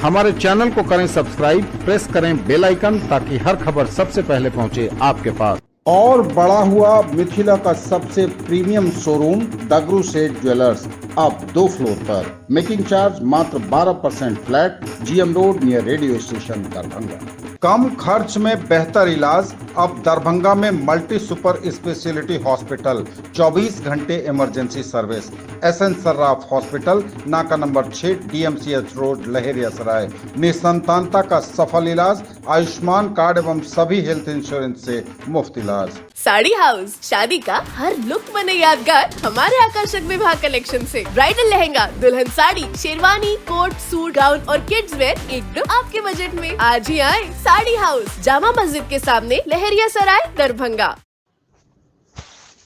हमारे चैनल को करें सब्सक्राइब, प्रेस करें बेल आइकन ताकि हर खबर सबसे पहले पहुंचे आपके पास। और बड़ा हुआ मिथिला का सबसे प्रीमियम शोरूम दगरू सेठ ज्वेलर्स, अब 2 फ्लोर पर। मेकिंग चार्ज मात्र 12% flat, GM road near radio station Darbhanga. कम खर्च में बेहतर इलाज, अब दरभंगा में मल्टी सुपर स्पेशलिटी हॉस्पिटल, 24 घंटे emergency service. S N Sarraf hospital, नाका नंबर 6, डीएमसीएच रोड, लहेरियासराय। निसंतानता का सफल इलाज, आयुष्मान कार्ड एवं सभी हेल्थ इंश्योरेंस से मुफ्त इलाज। साड़ी हाउस, शादी का हर लुक बने यादगार हमारे आकर्षक विभाग कलेक्शन से। ब्राइडल लहंगा, दुल्हन sari, sherwani, coat, suit, gown और किड्स वेयर एकदम आपके बजट में। आज ही आए साड़ी हाउस, जामा मस्जिद के सामने, लहेरियासराय, दरभंगा।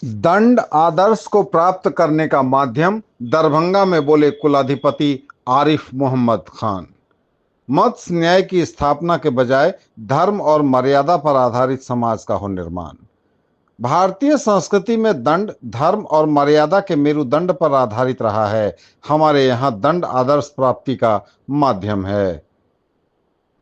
दंड आदर्श को प्राप्त करने का माध्यम, दरभंगा में बोले कुलाधिपति आरिफ मोहम्मद खान। मत्स्य न्याय की स्थापना के बजाय धर्म और मर्यादा पर आधारित समाज का हो निर्माण। भारतीय संस्कृति में दंड धर्म और मर्यादा के मेरुदंड पर आधारित रहा है। हमारे यहाँ दंड आदर्श प्राप्ति का माध्यम है।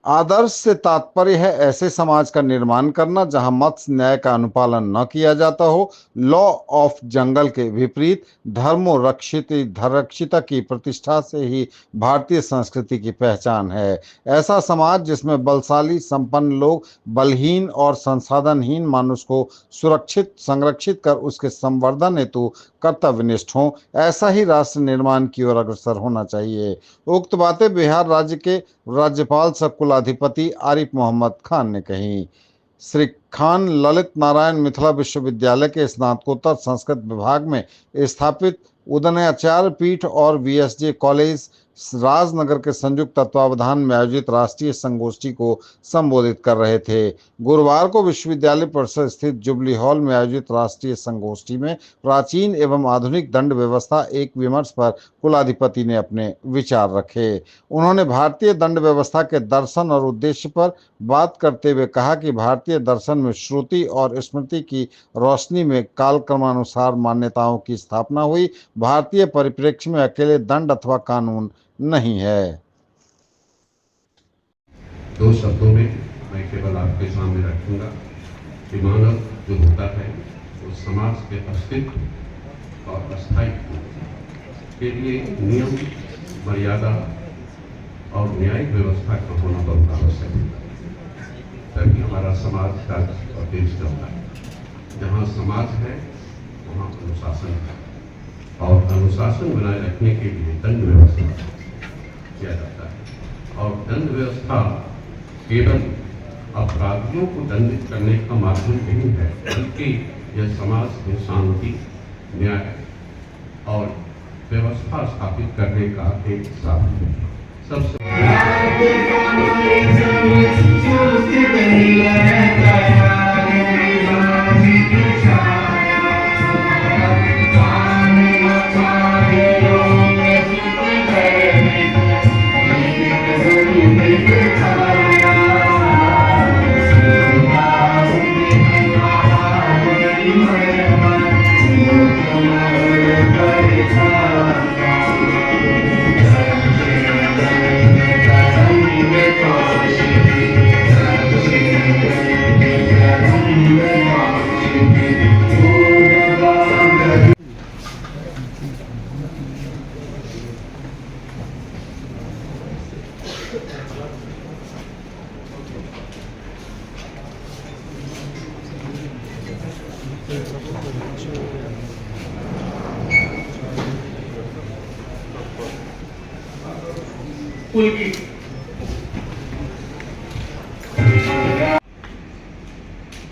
आदर्श से तात्पर्य है ऐसे समाज का निर्माण करना जहां मत्स्य न्याय का अनुपालन न किया जाता हो। लॉ ऑफ जंगल के विपरीत धर्मरक्षिता की प्रतिष्ठा से ही भारतीय संस्कृति की पहचान है। ऐसा समाज जिसमें बलशाली संपन्न लोग बलहीन और संसाधनहीन मानुष को सुरक्षित संरक्षित कर उसके संवर्धन हेतु कर्तव्यनिष्ठ हों, ऐसा ही राष्ट्र निर्माण की ओर अग्रसर होना चाहिए। उक्त बातें बिहार राज्य के राज्यपाल सह कुलाधिपति आरिफ मोहम्मद खान ने कही। श्री खान ललित नारायण मिथिला विश्वविद्यालय के स्नातकोत्तर संस्कृत विभाग में स्थापित उदयनाचार्य पीठ और वीएसजे कॉलेज राजनगर के संयुक्त तत्वावधान में आयोजित राष्ट्रीय संगोष्ठी को संबोधित कर रहे थे। गुरुवार को विश्वविद्यालय परिसर स्थित जुबली हॉल में आयोजित राष्ट्रीय संगोष्ठी में प्राचीन एवं आधुनिक दंड व्यवस्था एक विमर्श पर कुलाधिपति ने अपने विचार रखे। उन्होंने भारतीय दंड व्यवस्था के दर्शन और उद्देश्य पर बात करते हुए कहा कि भारतीय दर्शन में श्रुति और स्मृति की रोशनी में कालक्रमानुसार मान्यताओं की स्थापना हुई। भारतीय परिप्रेक्ष्य में अकेले दंड अथवा कानून नहीं है। 2 शब्दों में मैं केवल आपके सामने रखूंगा कि मानव जो होता है वो समाज के अस्तित्व और स्थायित्व के लिए नियम, मर्यादा और न्यायिक व्यवस्था का होना बहुत आवश्यक है, तभी हमारा समाज, राज्य और देश चलता है। जहाँ समाज है वहाँ अनुशासन है, और अनुशासन बनाए रखने के लिए दंड व्यवस्था किया जाता है। और दंड व्यवस्था केवल अपराधियों को दंडित करने का माध्यम नहीं है, बल्कि यह समाज में शांति, न्याय और व्यवस्था स्थापित करने का एक साधन है। सबसे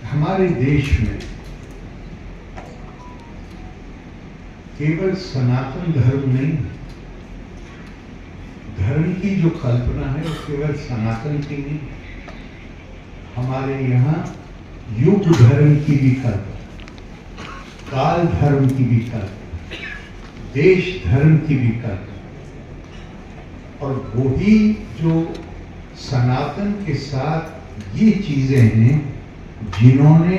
हमारे देश में केवल सनातन धर्म नहीं, धर्म की जो कल्पना है वो केवल सनातन की नहीं, हमारे यहाँ युग धर्म की भी कल्पना, काल धर्म की भी कल्पना, देश धर्म की भी कल्पना, और वही जो सनातन के साथ ये चीजें हैं जिन्होंने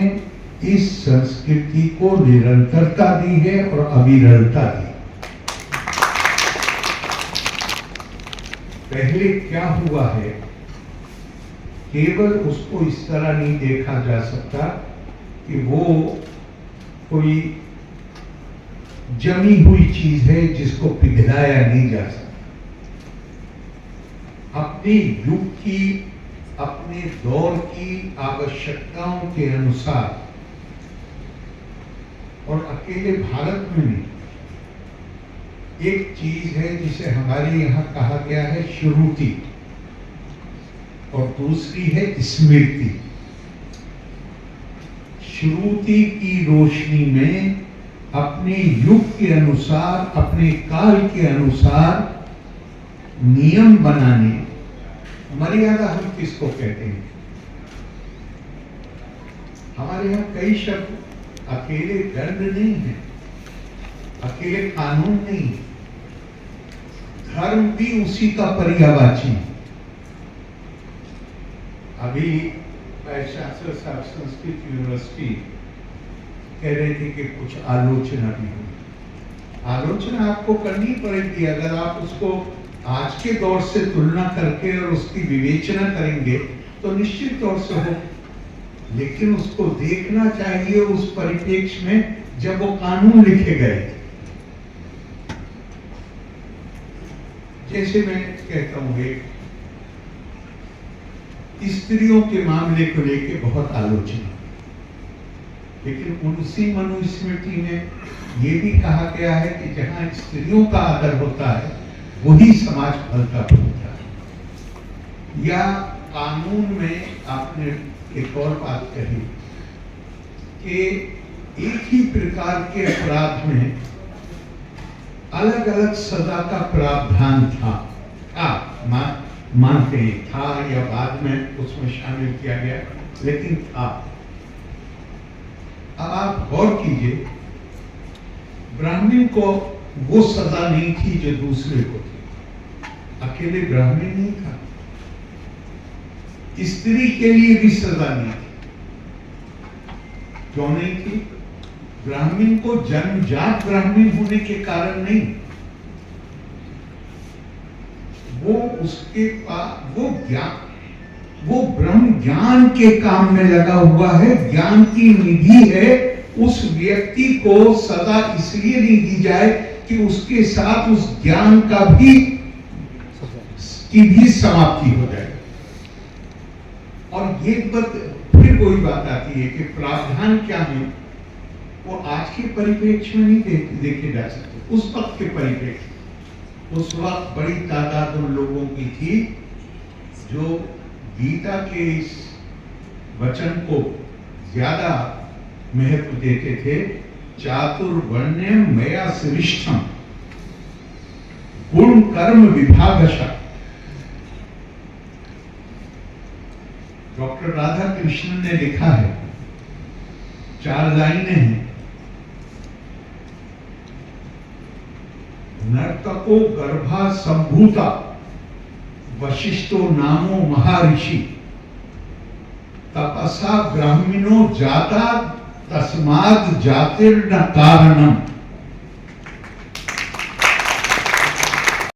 इस संस्कृति को निरंतरता दी है और अविरलता दी। पहले क्या हुआ है, केवल उसको इस तरह नहीं देखा जा सकता कि वो कोई जमी हुई चीज है जिसको पिघलाया नहीं जा सकता। अपने युग की, अपने दौर की आवश्यकताओं के अनुसार, और अकेले भारत में नहीं, एक चीज है जिसे हमारे यहाँ कहा गया है श्रुति, और दूसरी है स्मृति। श्रुति की रोशनी में अपने युग के अनुसार, अपने काल के अनुसार नियम बनाने, मर्यादा हम किसको कहते हैं? हमारे यहाँ कई शब्द अकेले दंड नहीं है, अकेले कानून नहीं है, धर्म भी उसी का पर्यायवाची। अभी शास्त्र साहब संस्कृत यूनिवर्सिटी कह रहे थे कि कुछ आलोचना भी हुई। आलोचना आपको करनी पड़ेगी, अगर आप उसको आज के दौर से तुलना करके और उसकी विवेचना करेंगे तो निश्चित तौर से हो, लेकिन उसको देखना चाहिए उस परिप्रेक्ष्य में जब वो कानून लिखे गए। जैसे मैं कहता हूं, स्त्रियों के मामले को लेके बहुत आलोचना, लेकिन उसी मनुस्मृति में ये भी कहा गया है कि जहां स्त्रियों का आदर होता है वही समाज फलता फूलता है। या कानून में आपने एक और बात कही कि एक ही प्रकार के अपराध में अलग अलग सजा का प्रावधान था। मानते हैं था या बाद में उसमें शामिल किया गया, लेकिन था। अब आप गौर कीजिए, ब्राह्मण को वो सजा नहीं थी जो दूसरे को थी, अकेले ब्राह्मण नहीं था, स्त्री के लिए भी सजा नहीं थी। क्यों नहीं थी? ब्राह्मण को जन्मजात ब्राह्मण होने के कारण नहीं, वो उसके पास वो ब्रह्म ज्ञान के काम में लगा हुआ है, ज्ञान की निधि है। उस व्यक्ति को सजा इसलिए नहीं दी जाए कि उसके साथ उस ज्ञान का भी समाप्ति हो जाए। और ये फिर कोई बात आती है कि प्रावधान क्या है, वो आज के परिप्रेक्ष्य में नहीं देखे जा सकते, उस वक्त के परिप्रेक्ष्य। उस वक्त बड़ी तादाद उन लोगों की थी जो गीता के इस वचन को ज्यादा महत्व देते थे। चातुर्वर्ण्यम मया सृष्टम गुण कर्म विभागशः। डॉक्टर राधा कृष्णन ने लिखा है, 4 लाइनें हैं। नर्तको गर्भा संभूता वशिष्ठो नामो महर्षि तपसा ब्राह्मणो जाता तस्मात् जातिर्न कारणम।